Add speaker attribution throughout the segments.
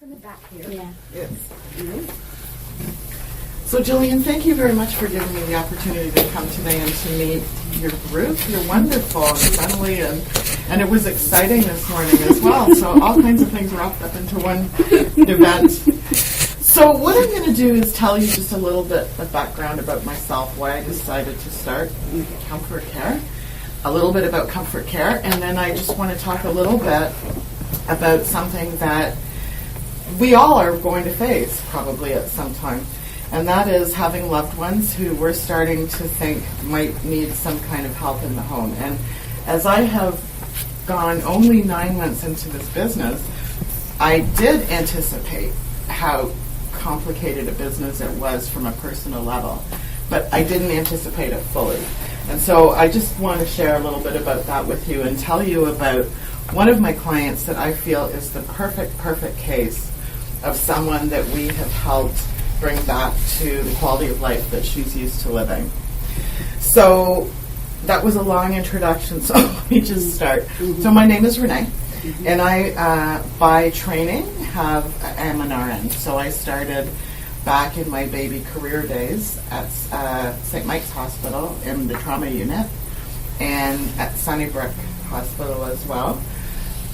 Speaker 1: In the back here.
Speaker 2: Yeah.
Speaker 3: Yes. So, Jillian, thank you very much for giving me the opportunity to come today and to meet your group. You're wonderful and friendly, and it was exciting this morning as well. So all kinds of things wrapped up into one event. So what I'm going to do is tell you just a little bit of background about myself, why I decided to start Comfort Care, a little bit about Comfort Care, and then I just want to talk a little bit about something that we all are going to face probably at some time, and that is having loved ones who we're starting to think might need some kind of help in the home. And as I have gone only 9 months into this business, I did anticipate how complicated a business it was from a personal level, but I didn't anticipate it fully. And so I just want to share a little bit about that with you and tell you about one of my clients that I feel is the perfect case of someone that we have helped bring back to the quality of life that she's used to living. So that was a long introduction, so let me just start. So my name is Renee, and I, by training, am an RN. So I started back in my baby career days at St. Mike's Hospital in the trauma unit, and at Sunnybrook Hospital as well.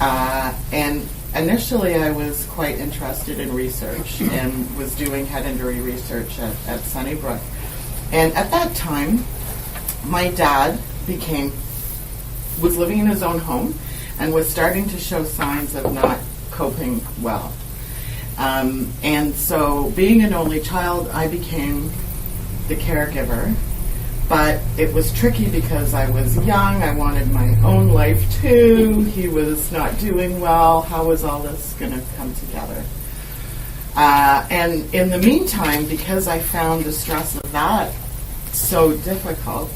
Speaker 3: And initially, I was quite interested in research and was doing head injury research at Sunnybrook. And at that time, my dad was living in his own home and was starting to show signs of not coping well. And so, being an only child, I became the caregiver. But it was tricky because I was young, I wanted my own life too, he was not doing well, how was all this going to come together? And in the meantime, because I found the stress of that so difficult,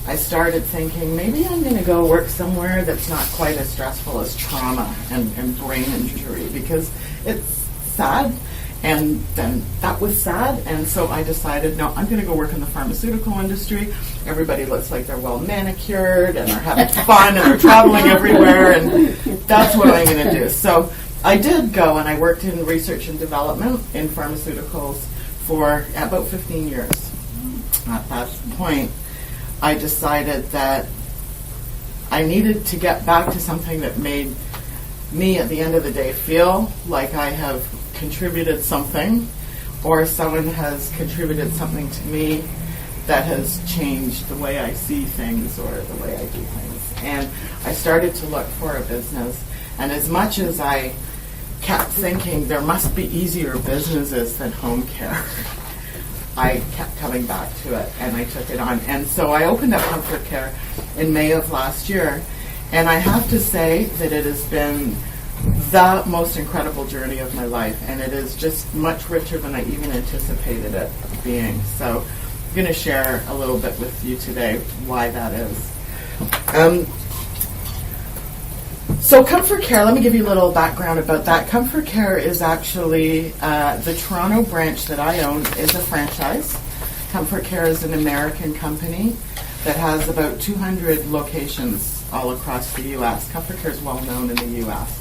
Speaker 3: I started thinking maybe I'm going to go work somewhere that's not quite as stressful as trauma and brain injury, because it's sad. And then that was sad, and so I decided, no, I'm going to go work in the pharmaceutical industry. Everybody looks like they're well manicured, and they're having fun, and they're traveling everywhere, and that's what I'm going to do. So I did go, and I worked in research and development in pharmaceuticals for about 15 years. At that point, I decided that I needed to get back to something that made me, at the end of the day, feel like I have contributed something, or someone has contributed something to me that has changed the way I see things or the way I do things. And I started to look for a business, and as much as I kept thinking there must be easier businesses than home care, I kept coming back to it, and I took it on. And so I opened up Comfort Care in May of last year, and I have to say that it has been the most incredible journey of my life, and it is just much richer than I even anticipated it being. So I'm going to share a little bit with you today why that is. So Comfort Care, let me give you a little background about that. Comfort Care is actually the Toronto branch that I own is a franchise. Comfort Care is an American company that has about 200 locations all across the U.S. Comfort Care is well known in the U.S.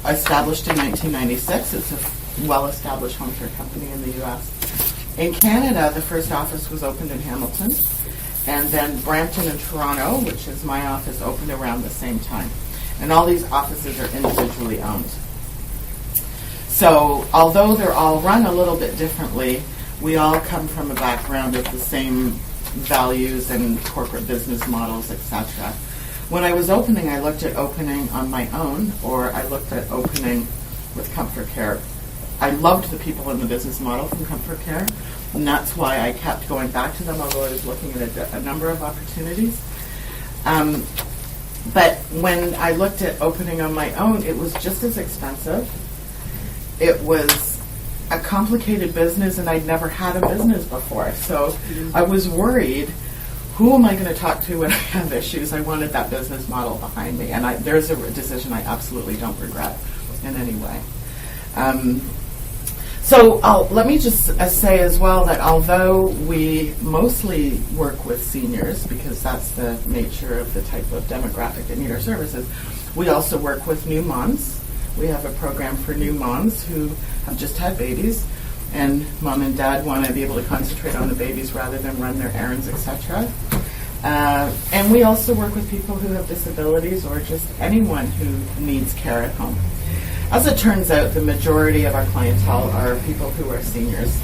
Speaker 3: Established in 1996, it's a well-established home care company in the U.S. In Canada, the first office was opened in Hamilton, and then Brampton and Toronto, which is my office, opened around the same time. And all these offices are individually owned. So although they're all run a little bit differently, we all come from a background of the same values and corporate business models, etc. When I was opening, I looked at opening on my own, or I looked at opening with Comfort Care. I loved the people in the business model from Comfort Care, and that's why I kept going back to them, although I was looking at a number of opportunities. But when I looked at opening on my own, it was just as expensive. It was a complicated business, and I'd never had a business before. So I was worried, who am I going to talk to when I have issues? I wanted that business model behind me, and there's a decision I absolutely don't regret in any way. So let me just say as well that although we mostly work with seniors, because that's the nature of the type of demographic that need our services, we also work with new moms. We have a program for new moms who have just had babies, and mom and dad want to be able to concentrate on the babies rather than run their errands, etc. And we also work with people who have disabilities or just anyone who needs care at home. As it turns out, the majority of our clientele are people who are seniors.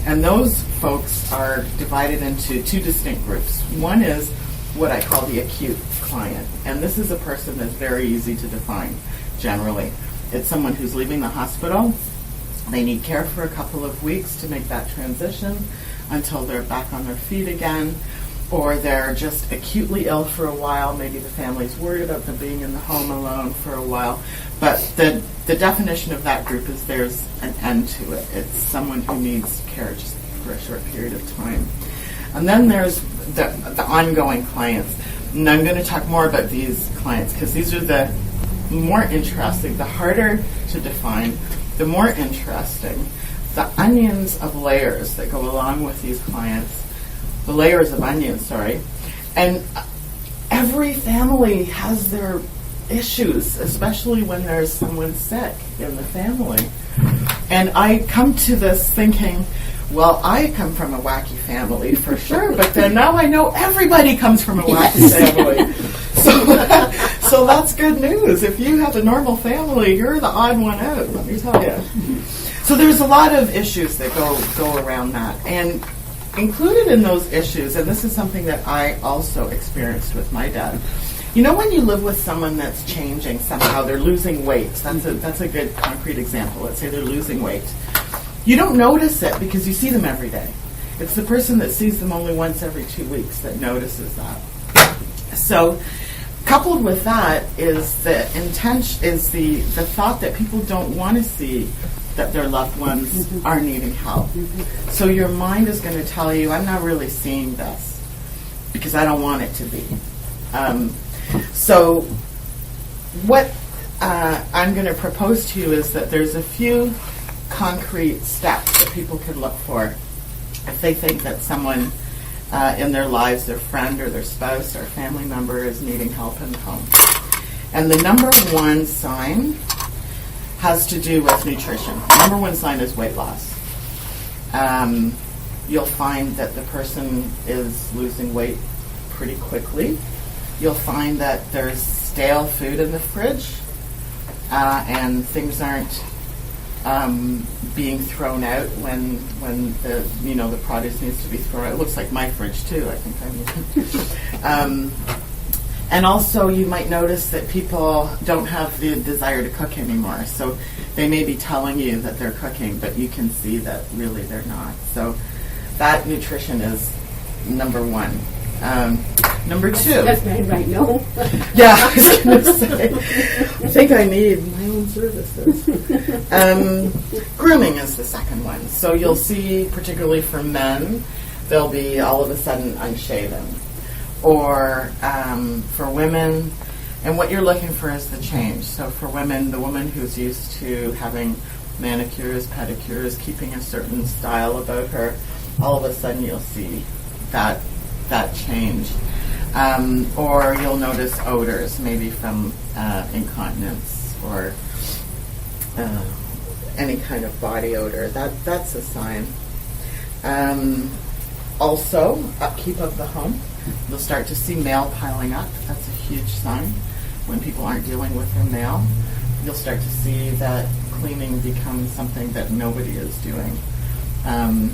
Speaker 3: And those folks are divided into two distinct groups. One is what I call the acute client. And this is a person that's very easy to define, generally. It's someone who's leaving the hospital. They need care for a couple of weeks to make that transition until they're back on their feet again. Or they're just acutely ill for a while. Maybe the family's worried about them being in the home alone for a while. But the definition of that group is there's an end to it. It's someone who needs care just for a short period of time. And then there's the ongoing clients. And I'm going to talk more about these clients because these are the more interesting, the harder to define, the more interesting. The onions of layers that go along with these clients. The layers of onions, sorry. And every family has their issues, especially when there's someone sick in the family. And I come to this thinking, well, I come from a wacky family for sure, but then now I know everybody comes from a wacky family. So that's good news. If you have a normal family, you're the odd one out, let me tell you. So there's a lot of issues that go around that. And included in those issues, and this is something that I also experienced with my dad, you know when you live with someone that's changing somehow, they're losing weight. That's a good concrete example. Let's say they're losing weight. You don't notice it because you see them every day. It's the person that sees them only once every 2 weeks that notices that. So coupled with that is the intention, is the thought that people don't want to see that their loved ones are needing help. So your mind is going to tell you, I'm not really seeing this because I don't want it to be. So what I'm going to propose to you is that there's a few concrete steps that people can look for if they think that someone in their lives, their friend or their spouse or family member is needing help in the home. And the number one sign has to do with nutrition. Number one sign is weight loss. You'll find that the person is losing weight pretty quickly. You'll find that there's stale food in the fridge, and things aren't being thrown out when the produce needs to be thrown out. It looks like my fridge too, I think. And also you might notice that people don't have the desire to cook anymore. So they may be telling you that they're cooking, but you can see that really they're not. So that nutrition is number one. Number two.
Speaker 1: That's right, no.
Speaker 3: Yeah, I was going to say, I think I need my own services. Grooming is the second one. So you'll see, particularly for men, they'll be all of a sudden unshaven. Or for women, and what you're looking for is the change. So for women, the woman who's used to having manicures, pedicures, keeping a certain style about her, all of a sudden you'll see that change. Or you'll notice odors, maybe from incontinence or any kind of body odor. That's a sign. Also, upkeep of the home. You'll start to see mail piling up. That's a huge sign. When people aren't dealing with their mail, you'll start to see that cleaning becomes something that nobody is doing. And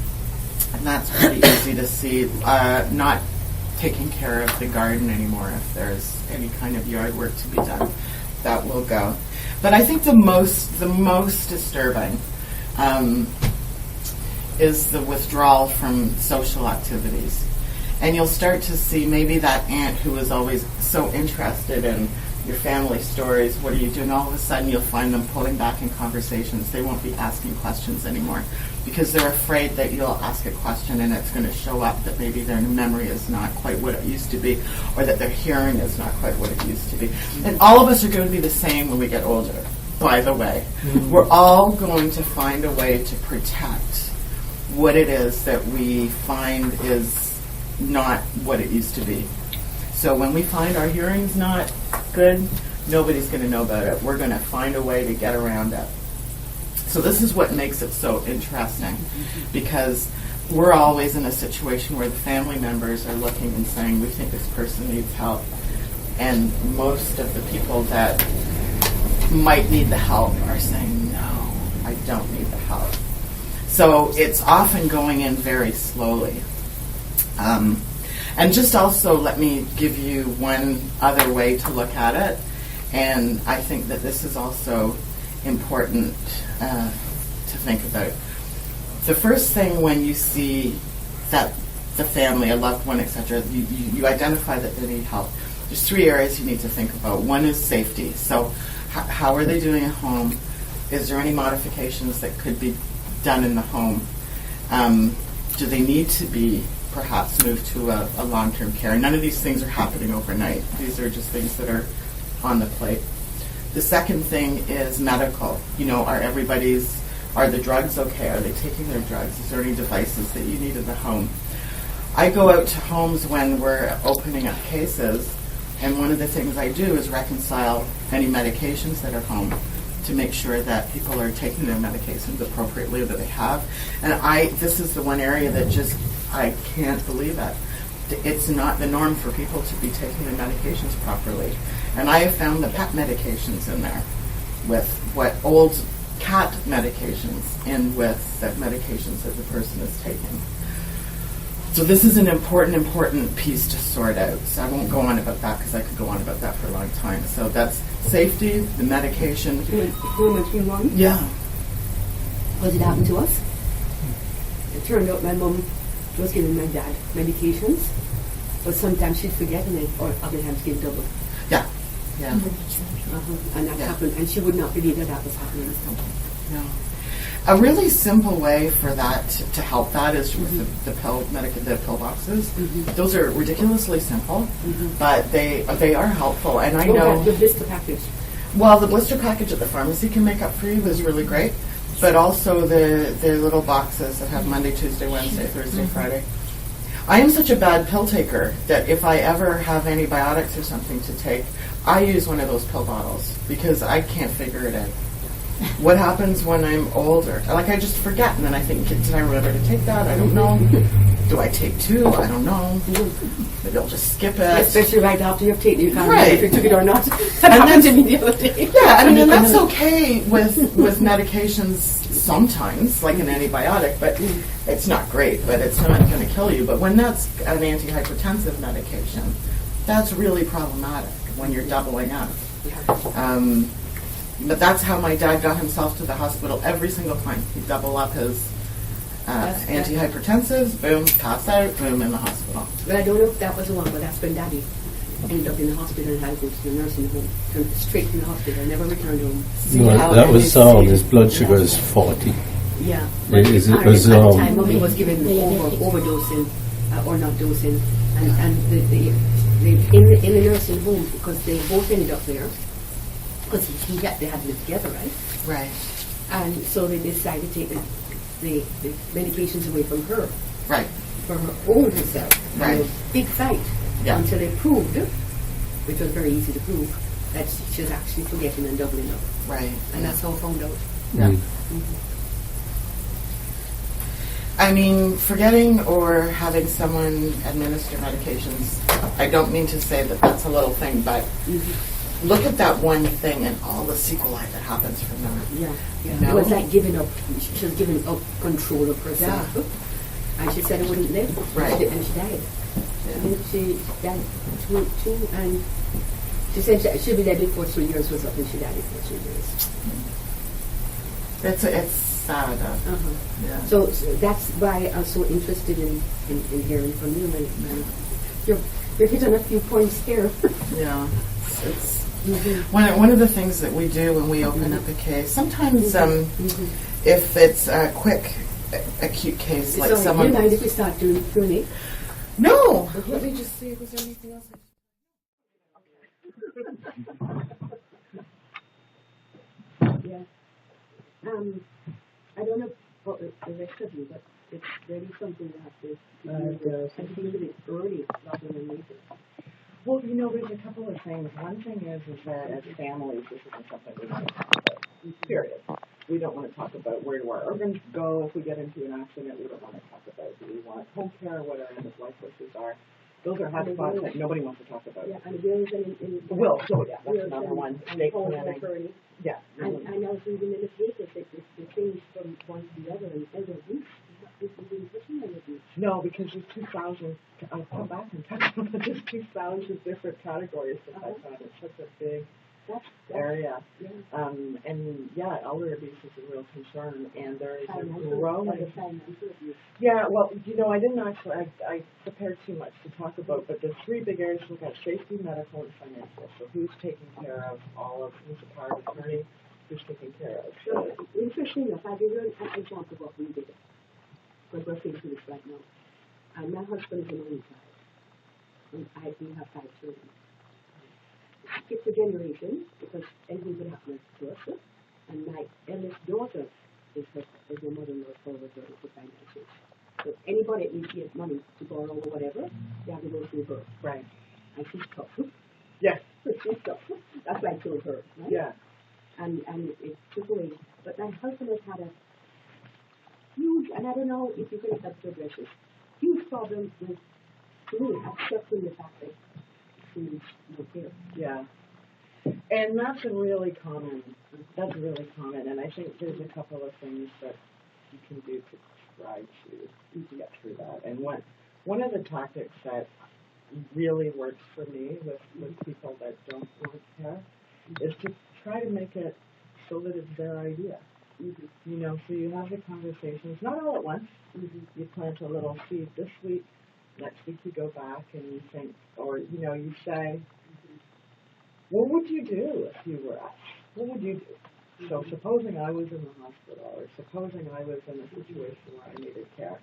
Speaker 3: that's pretty easy to see. Not taking care of the garden anymore. If there's any kind of yard work to be done, that will go. But I think the most disturbing is the withdrawal from social activities. And you'll start to see maybe that aunt who was always so interested in your family stories, what are you doing? All of a sudden you'll find them pulling back in conversations. They won't be asking questions anymore because they're afraid that you'll ask a question and it's going to show up that maybe their memory is not quite what it used to be, or that their hearing is not quite what it used to be. And all of us are going to be the same when we get older, by the way. We're all going to find a way to protect what it is that we find is not what it used to be. So when we find our hearing's not good, Nobody's going to know about it. We're going to find a way to get around it. So this is what makes it so interesting, because we're always in a situation where the family members are looking and saying, we think this person needs help. And most of the people that might need the help are saying, no, I don't need the help. So it's often going in very slowly. And just also let me give you one other way to look at it. And I think that this is also important to think about. The first thing when you see that the family, a loved one, etc., you identify that they need help. There's 3 areas you need to think about. One is safety. So how are they doing at home? Is there any modifications that could be done in the home? Do they need to be perhaps moved to a long-term care? None of these things are happening overnight. These are just things that are on the plate. The second thing is medical. Are the drugs okay? Are they taking their drugs? Is there any devices that you need in the home? I go out to homes when we're opening up cases, and one of the things I do is reconcile any medications that are home to make sure that people are taking their medications appropriately, that they have. And this is the one area that just, I can't believe it. It's not the norm for people to be taking their medications properly. And I have found the pet medications in there with what old cat medications in with the medications that the person is taking. So this is an important piece to sort out. So I won't go on about that because I could go on about that for a long time. So that's safety, the medication. Yeah.
Speaker 1: What did happen to us? It turned out my mum was giving my dad medications, but sometimes she'd forget or other times give double.
Speaker 3: Yeah. Yeah.
Speaker 1: And that happened, and she would not believe that was happening.
Speaker 3: No. A really simple way for that to help that is with the pill boxes. Those are ridiculously simple, but they are helpful. And I know
Speaker 1: the blister package.
Speaker 3: Well, the blister package at the pharmacy can make up for you is really great, but also the little boxes that have Monday, Tuesday, Wednesday, Thursday, Friday. I am such a bad pill taker that if I ever have antibiotics or something to take, I use one of those pill bottles because I can't figure it out. What happens when I'm older? Like, I just forget, and then I think, did I remember to take that? I don't know. Do I take 2? I don't know. Maybe I'll just skip it.
Speaker 1: Especially right after you've taken it, you can't
Speaker 3: right.
Speaker 1: remember if you took it or not. That happened to me the other day.
Speaker 3: Yeah, I mean, and that's okay with medications sometimes, like an antibiotic, but it's not great, but it's not going to kill you. But when that's an antihypertensive medication, that's really problematic when you're doubling up. But that's how my dad got himself to the hospital every single time. He'd double up his antihypertensives, boom, pass out, boom, in the hospital.
Speaker 1: But I don't know if that was the one, but that's when Daddy ended up in the hospital and had to go to the nursing home. Straight from the hospital, never returned home.
Speaker 2: No, that was his blood sugar is 40.
Speaker 1: Yeah.
Speaker 2: It was
Speaker 1: at the time, Mummy was given overdosing, or not dosing, and in the nursing home, because they both ended up there, because they had lived together, right?
Speaker 3: Right.
Speaker 1: And so they decided to take the medications away from her.
Speaker 3: Right.
Speaker 1: For her own herself.
Speaker 3: Right.
Speaker 1: And a big fight.
Speaker 3: Yeah.
Speaker 1: Until they proved, which was very easy to prove, that she was actually forgetting and doubling up.
Speaker 3: Right.
Speaker 1: And that's how I found out.
Speaker 3: Yeah. I mean, forgetting or having someone administer medications, I don't mean to say that that's a little thing, but look at that one thing and all the sequelae that happens from that.
Speaker 1: Yeah.
Speaker 3: You know?
Speaker 1: It was like giving up. She was giving up control of herself.
Speaker 3: Yeah.
Speaker 1: And she said it wouldn't live.
Speaker 3: Right.
Speaker 1: And she died.
Speaker 3: Yeah.
Speaker 1: And she died too, and she said she'll be dead before 3 years was up, and she died before 3 years.
Speaker 3: It's sad. Yeah.
Speaker 1: So that's why I'm so interested in hearing from you. And you're hitting a few points here.
Speaker 3: Yeah. It's one of the things that we do when we open up a case. Sometimes, if it's a quick, acute case, like someone.
Speaker 1: Do you mind if we start doing Q&A?
Speaker 3: No. Let me just see if there's anything else.
Speaker 1: Yeah. I don't know what the rest of you, but it's really something you have to. I think it's early rather than later.
Speaker 3: Well, there's a couple of things. One thing is that as families, this isn't something we want to talk about. Period. We don't want to talk about where do our organs go if we get into an accident. We don't want to talk about do we want home care, what our end of life wishes are. Those are hot spots that nobody wants to talk about.
Speaker 1: Yeah, and wills and
Speaker 3: Will, so yeah, that's another one. State planning. Yeah.
Speaker 1: And I was reading in the papers that they changed from one to the other, and elder abuse is really pushing elder abuse.
Speaker 3: No, because there's 2,000. I'll come back and talk about there's 2,000 different categories that I found. It's such a big area.
Speaker 1: Yeah.
Speaker 3: And yeah, elder abuse is a real concern, and there is a
Speaker 1: Financial
Speaker 3: growing.
Speaker 1: abuse.
Speaker 3: Yeah, well, I didn't actually. I prepared too much to talk about, but the three big areas we've got: safety, medical, and financial. So who's taking care of who's a power of attorney, who's taking care of?
Speaker 1: So, interesting enough, I give you an example of what we did. Because we're facing this right now. And my husband is an only child. And we have 5 children. Skip the generation, because anything could happen to us. And my eldest daughter is my mother-in-law forward for finances. So anybody that needs to get money to borrow or whatever, they have to go through her.
Speaker 3: Right.
Speaker 1: And she's tough.
Speaker 3: Yes.
Speaker 1: She's tough. That's why I told her. Right?
Speaker 3: Yeah.
Speaker 1: And it took away. But my husband has had a huge, and I don't know if you can observe this, huge problem with, to me, accepting the fact that he's not here.
Speaker 3: Yeah. And that's really common, and I think there's a couple of things that you can do to try to get through that. And one of the tactics that really works for me with people that don't want care is to try to make it so that it's their idea. Mm-hmm. So you have the conversations, not all at once. Mm-hmm. You plant a little seed this week, next week you go back and you think, or, you say, what would you do if you were us? What would you do? So supposing I was in the hospital, or supposing I was in a situation where I needed care,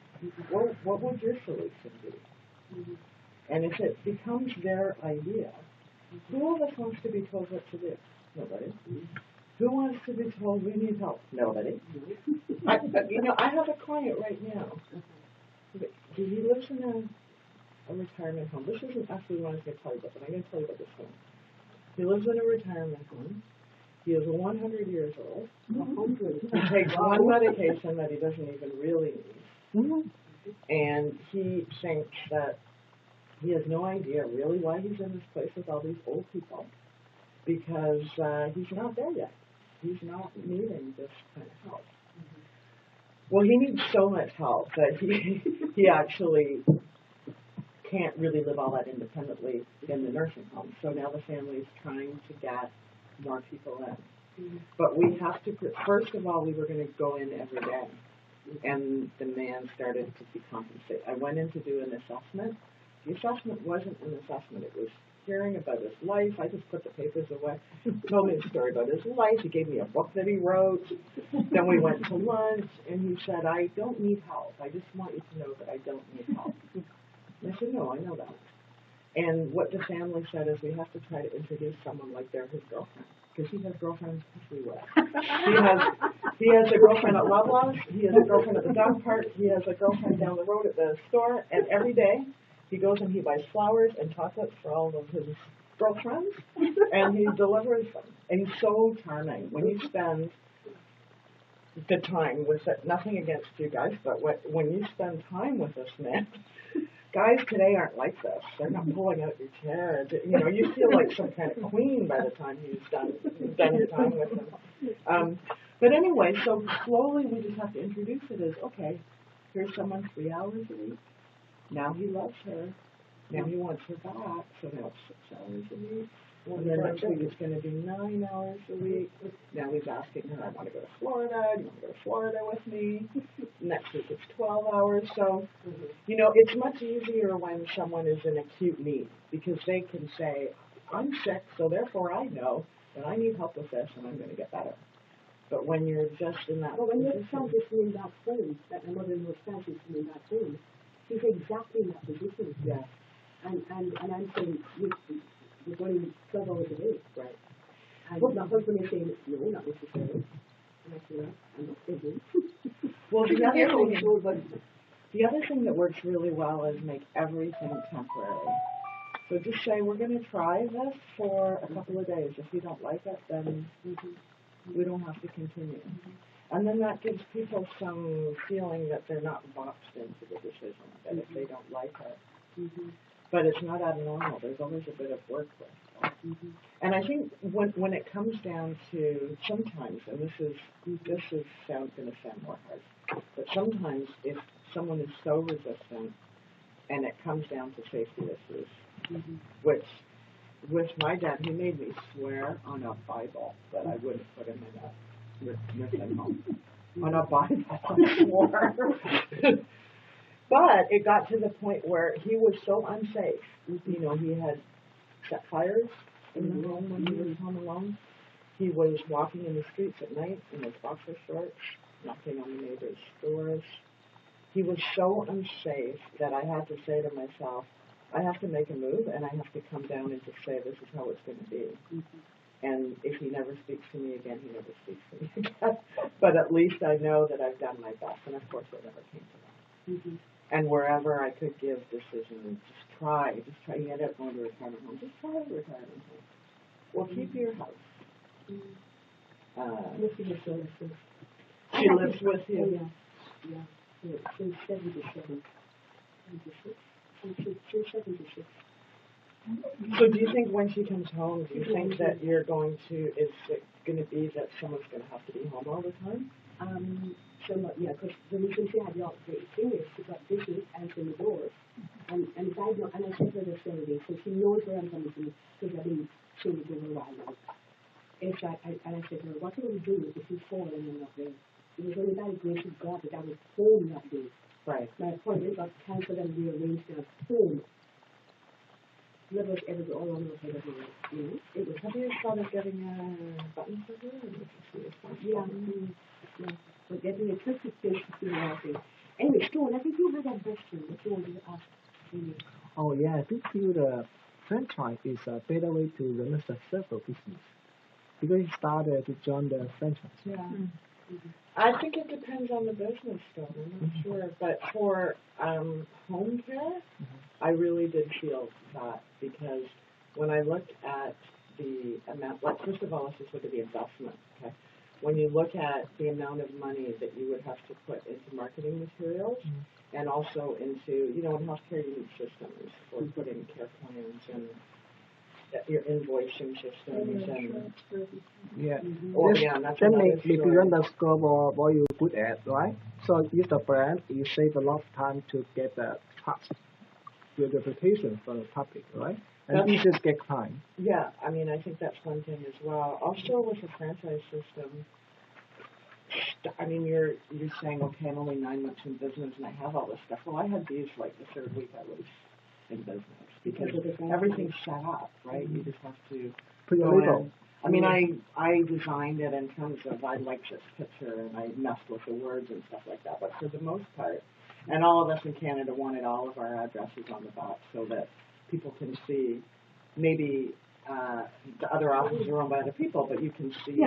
Speaker 3: what would your solution be? Mm-hmm. And if it becomes their idea, who of us wants to be told what to do? Nobody. Mm-hmm. Who wants to be told we need help? Nobody. I have a client right now. He lives in a retirement home. This isn't actually what I was going to tell you about, but I'm going to tell you about this home. He lives in a retirement home. He is 100 years old. 100. He takes one medication that he doesn't even really need. Mm-hmm. And he thinks that he has no idea really why he's in this place with all these old people, because he's not there yet. He's not needing this kind of help. Mm-hmm. Well, he needs so much help that he actually can't really live all that independently in the nursing home. So now the family's trying to get more people in. Mm-hmm. But we have to, first of all, we were going to go in every day. And the man started to be compensated. I went in to do an assessment. The assessment wasn't an assessment. It was hearing about his life. I just put the papers away. He told me a story about his life. He gave me a book that he wrote. Then we went to lunch, and he said, I don't need help. I just want you to know that I don't need help. And I said, no, I know that. And what the family said is we have to try to introduce someone like they're his girlfriend, because he has girlfriends everywhere. He has a girlfriend at Loblaws. He has a girlfriend at the dog park. He has a girlfriend down the road at the store. And every day he goes and he buys flowers and chocolates for all of his girlfriends, and he delivers them. And he's so charming. When you spend the time with it, nothing against you guys, but when you spend time with this man, guys today aren't like this. They're not pulling out your chair. You feel like some kind of queen by the time you've done your time with them. But anyway, so slowly we just have to introduce it as, okay, here's someone 3 hours a week. Now he loves her. Now he wants her back. So now it's 6 hours a week. And then next week it's going to be 9 hours a week. Now he's asking her, I want to go to Florida. Do you want to go to Florida with me? Next week it's 12 hours. So, it's much easier when someone is in acute need, because they can say, I'm sick, so therefore I know that I need help with this and I'm going to get better. But when you're just in that
Speaker 1: when you're transitioning back home, that my mother-in-law transitioning back home, she's exactly in that position.
Speaker 3: Yeah.
Speaker 1: And I'm saying, you're going 12 hours a day, right? And my husband is saying, no, not necessarily. And I said, I'm not thinking.
Speaker 3: Well, the other thing that works really well is make everything temporary. So just say, we're going to try this for a couple of days. If you don't like it, then we don't have to continue. And then that gives people some feeling that they're not boxed into the decision, that if they don't like it. But it's not abnormal. There's always a bit of work with it. And I think when it comes down to sometimes, and this is going to sound more hard, but sometimes if someone is so resistant and it comes down to safety issues, which with my dad, he made me swear on a Bible that I wouldn't put him in a nursing home. On a Bible, I swore. But it got to the point where he was so unsafe. You know, he had set fires in the home when he was home alone. He was walking in the streets at night in his boxer shorts, knocking on the neighbors' doors. He was so unsafe that I had to say to myself, I have to make a move, and I have to come down and just say, this is how it's going to be. And if he never speaks to me again, he never speaks to me again. But at least I know that I've done my best, and of course it never came to that. And wherever I could give decision, just try. You end up going to a retirement home. Just try a retirement home. Or keep your house. She lives with you.
Speaker 1: Yeah. She's 77. 76.
Speaker 3: So do you think when she comes home, do you think that is it going to be that someone's going to have to be home all the time?
Speaker 1: Yeah, because the reason she had the thing is she got busy answering the doors. And I said to her this other day, so she knows where I'm coming from, because I've been seeing the door a while now. And I said to her, what will we do if you fall and you're not there? It was only by the grace of God that I was home that day.
Speaker 3: Right.
Speaker 1: My appointment got cancelled and rearranged at home. None of us ever go all on the head of her, you know? It was,
Speaker 3: have you thought of getting a button for her?
Speaker 1: Yeah. But getting a perfect face to feel healthy. Anyway, Stone, I think you had that question that you wanted to ask me.
Speaker 4: Oh, yeah, I do feel the franchise is a better way to run a successful business. Because you started to join the franchise.
Speaker 3: Yeah. I think it depends on the business, though. I'm not sure. But for home care, I really did feel that, because when I looked at the amount, like, first of all, let's just look at the investment, okay? When you look at the amount of money that you would have to put into marketing materials and also into, you know, in healthcare you need systems for putting care plans and your invoicing systems and
Speaker 4: that makes if you run the scoreboard what you're good at, right? So use the brand, you save a lot of time to get the trust, the reputation from the public, right? And this is get time.
Speaker 3: Yeah, I mean, I think that's one thing as well. Also with a franchise system, I mean, you're saying, okay, I'm only 9 months in business and I have all this stuff. Well, I had these like the third week I was in business because everything's set up, right? You just have to go in. I mean, I designed it in terms of I liked this picture and I messed with the words and stuff like that. But for the most part, and all of us in Canada wanted all of our addresses on the box so that people can see. Maybe the other offices are owned by other people, but you can see,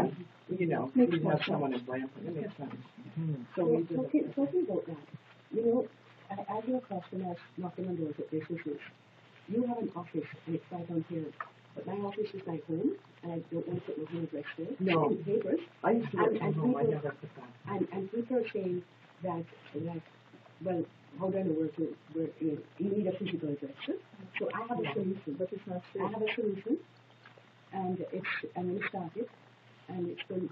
Speaker 3: you know, you have someone in Brampton. It makes sense.
Speaker 1: So we did talking about that, you know, as your customers knocking on doors at businesses, you have an office and it's right on here. But my office is my home, and I don't want to put my home address there.
Speaker 3: No.
Speaker 1: And papers.
Speaker 3: I used to work from home. I never put that.
Speaker 1: And people are saying that, like, well, how do I know where you need a physical address? So I have a solution. But it's not true. I have a solution, and I'm going to start it, and it's going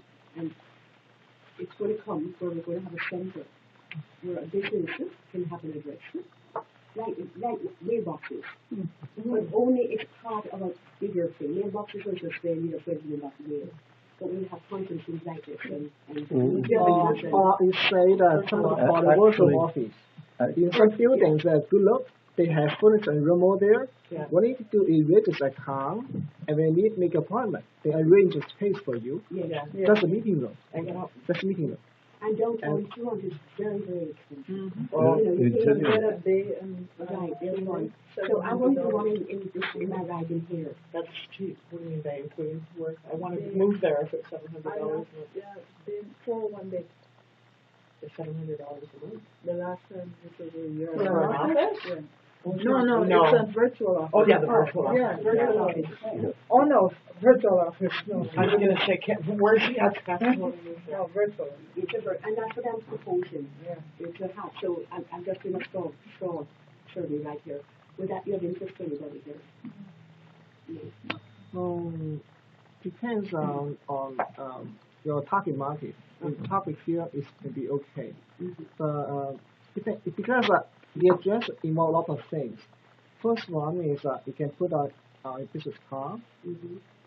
Speaker 1: to come where we're going to have a center where a business can have an address. Like mailboxes. But only it's part of a bigger thing. Mailboxes are just there, you know, for everything about the mail. But we have conferences like this and
Speaker 4: or you say that for the virtual office. In some buildings that good look, they have furniture and room there.
Speaker 3: Yeah.
Speaker 4: What you need to do is register account, and when you need to make an appointment, they arrange a space for you.
Speaker 1: yeah.
Speaker 4: That's a meeting room.
Speaker 3: And
Speaker 4: That's a meeting room.
Speaker 1: And downtown Toronto is very, very expensive.
Speaker 3: Oh,
Speaker 1: Right, there's one. So I want to go in my riding here.
Speaker 3: that's cheap. What do you mean by including work? I want to move there if it's $700.
Speaker 5: Yeah, for 1 day.
Speaker 3: It's $700 a month.
Speaker 5: The last time it was a year.
Speaker 3: For an office?
Speaker 5: Yeah. No,
Speaker 3: No.
Speaker 5: it's a virtual office.
Speaker 3: Oh, yeah, the virtual office.
Speaker 5: Yeah, virtual
Speaker 3: Yeah.
Speaker 5: office. Oh, no, virtual office, no.
Speaker 3: I was going to say, where's the
Speaker 5: No, virtual.
Speaker 1: And that's what I'm proposing.
Speaker 5: Yeah.
Speaker 1: It's a hat. So I'm just doing a straw survey right here. Would that be of interest to anybody here?
Speaker 4: Depends on your target market. The target here is maybe okay. But because the address involves a lot of things. First one is you can put a business card,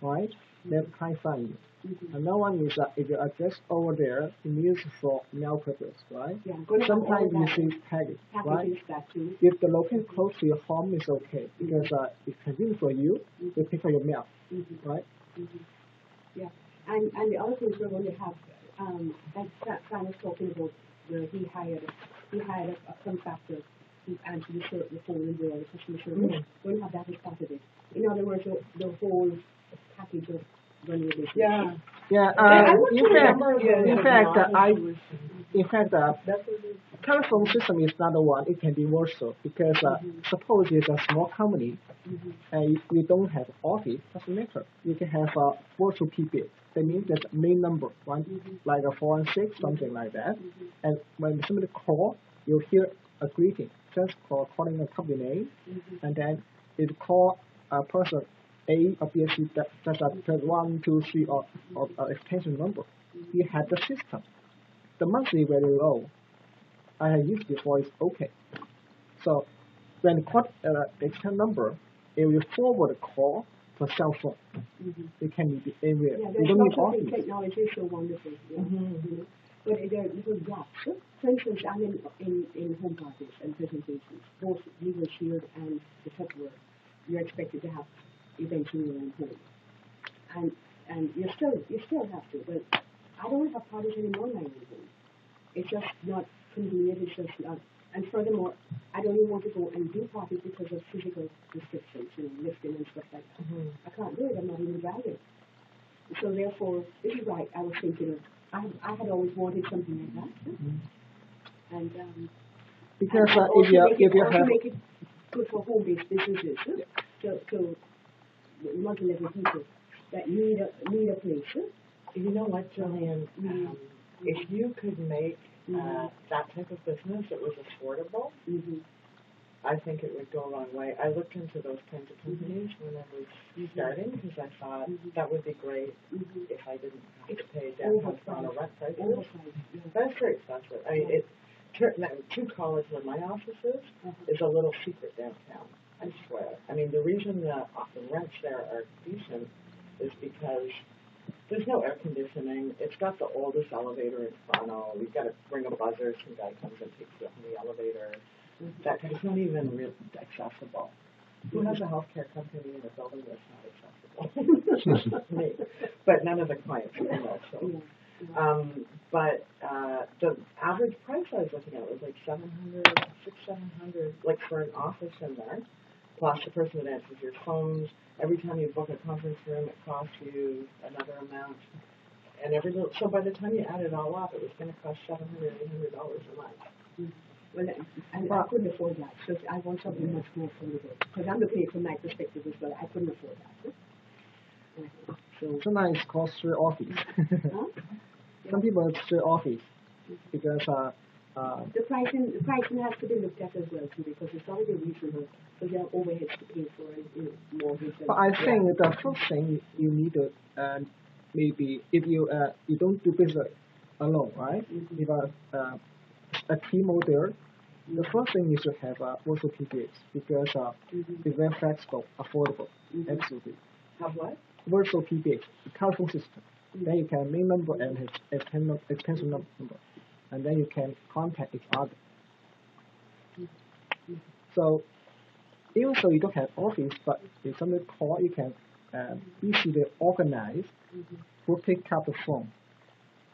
Speaker 4: right? Then client find you. Another one is if your address over there is used for mail purpose, right?
Speaker 1: Yeah.
Speaker 4: Sometimes you see package, right?
Speaker 1: Packages that too.
Speaker 4: If the location close to your home is okay, because it's convenient for you, you pick up your mail, right?
Speaker 1: Yeah. And the other things we're going to have, like Sam was talking about, where he hired a contractor to answer the phone and do all the customer service. We're going to have that as part of it. In other words, the whole package of running a business.
Speaker 3: Yeah.
Speaker 4: Yeah.
Speaker 3: I want to remember
Speaker 4: In fact, telephone system is not the one. It can be virtual because suppose it's a small company and you don't have office, doesn't matter. You can have a virtual PBX. That means that's main number, right? Like a 416, something like that. And when somebody call, you hear a greeting, just calling a company name, and then it call a person A or B or C. That's a 1, 2, 3 or extension number. You have the system. The monthly very low. I have used before, it's okay. So when call the extension number, it will forward a call for cell phone. It can be anywhere.
Speaker 1: Yeah,
Speaker 4: You
Speaker 1: there's
Speaker 4: don't need
Speaker 1: lots of
Speaker 4: office.
Speaker 1: technology is so wonderful. Yeah. But there are little gaps. For instance, I'm in home parties and presentations, both legal shield and the tech world. You're expected to have eventually your own home. And you still have to. But I don't have parties anymore in my own home. It's just not convenient. It's just not. And furthermore, I don't even want to go and do parties because of physical restrictions, lifting and stuff like that. I can't do it. I'm not even driving. So therefore, this is why I was thinking of. I had always wanted something like that. And
Speaker 4: Because
Speaker 1: and
Speaker 4: if you
Speaker 1: also
Speaker 4: have
Speaker 1: make it good for home-based businesses, to multi-level people that need a place.
Speaker 3: You know what, Jillian? If you could make that type of business that was affordable, I think it would go a long way. I looked into those kinds of companies when I was starting because I thought that would be great if I didn't have to pay downtown Toronto rent prices. But it's very expensive. I mean, True College, where my office is a little secret downtown. I swear. I mean, the reason that often rents there are decent is because there's no air conditioning. It's got the oldest elevator in Toronto. You've got to bring a buzzer. Some guy comes and takes you up in the elevator. That it's not even really accessible. Who has a healthcare company in a building that's not accessible? Me. But none of the clients are so. But the average price I was looking at was like $700, like for an office in there. Plus the person that answers your phones. Every time you book a conference room, it costs you another amount. And so by the time you add it all up, it was going to cost $700, $800 a month.
Speaker 1: Well, and I couldn't afford that. So I want something much more affordable. Because I'm looking at it from my perspective as well. I couldn't afford that. So
Speaker 4: sometimes it's called street office. Some people street office because
Speaker 1: the pricing has to be looked at as well too, because it's not really reasonable. Because there are overheads to pay for mortgage.
Speaker 4: But I think the first thing you need to maybe if you don't do business alone, right? If a team out there, the first thing you should have virtual PBX because it's very flexible, affordable, absolutely.
Speaker 3: Have what?
Speaker 4: Virtual PBX, the telephone system. Then you can main number and extension number, and then you can contact each other. So even though you don't have office, but if somebody call, you can easily organize who pick up the phone.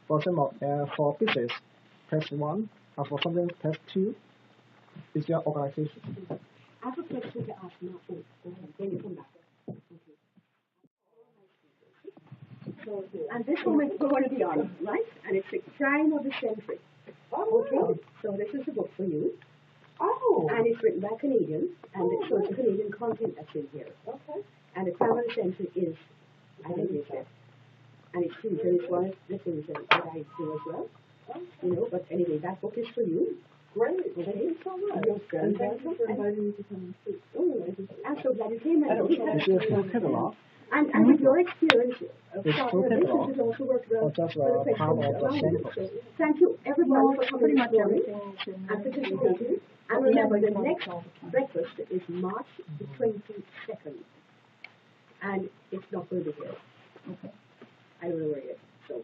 Speaker 4: For example, for business, press 1. Or for something, press 2. Is your organization.
Speaker 1: I have a question to ask now. Go ahead. Then you come back. So, and this moment we're going to be on, right? And it's the crime of the century. Okay. So this is a book for you.
Speaker 3: Oh.
Speaker 1: And it's it's written by Canadians, and so it's Canadian content that's in here.
Speaker 5: Okay.
Speaker 1: And the crime of the century is identity. And it's true, and it's one of the things that I do as well. You know, but anyway, that book is for you.
Speaker 5: Great.
Speaker 1: Okay.
Speaker 5: Thank you so much.
Speaker 1: You're
Speaker 5: And
Speaker 1: welcome.
Speaker 5: thank you for inviting me to come and speak.
Speaker 1: Oh, I'm so glad you came.
Speaker 5: I don't know.
Speaker 4: Is there still catalog?
Speaker 1: And with your experience,
Speaker 4: It's still
Speaker 1: this
Speaker 4: catalog?
Speaker 1: has also worked well
Speaker 4: Or just
Speaker 1: for the
Speaker 4: part of
Speaker 1: patients
Speaker 4: the
Speaker 1: around you.
Speaker 4: sample?
Speaker 1: So thank you everyone for coming this morning and participating. And remember, the next breakfast is March the 22nd. And it's not going to be here.
Speaker 5: Okay.
Speaker 1: I don't know where yet. So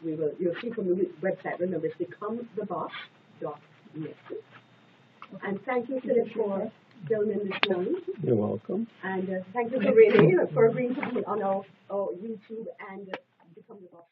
Speaker 1: you'll see from the website, remember, it's becometheboss.net. And thank you, Philip, for filming this morning.
Speaker 2: You're welcome.
Speaker 1: And thank you to Renee for agreeing to be on our YouTube and Become the Boss.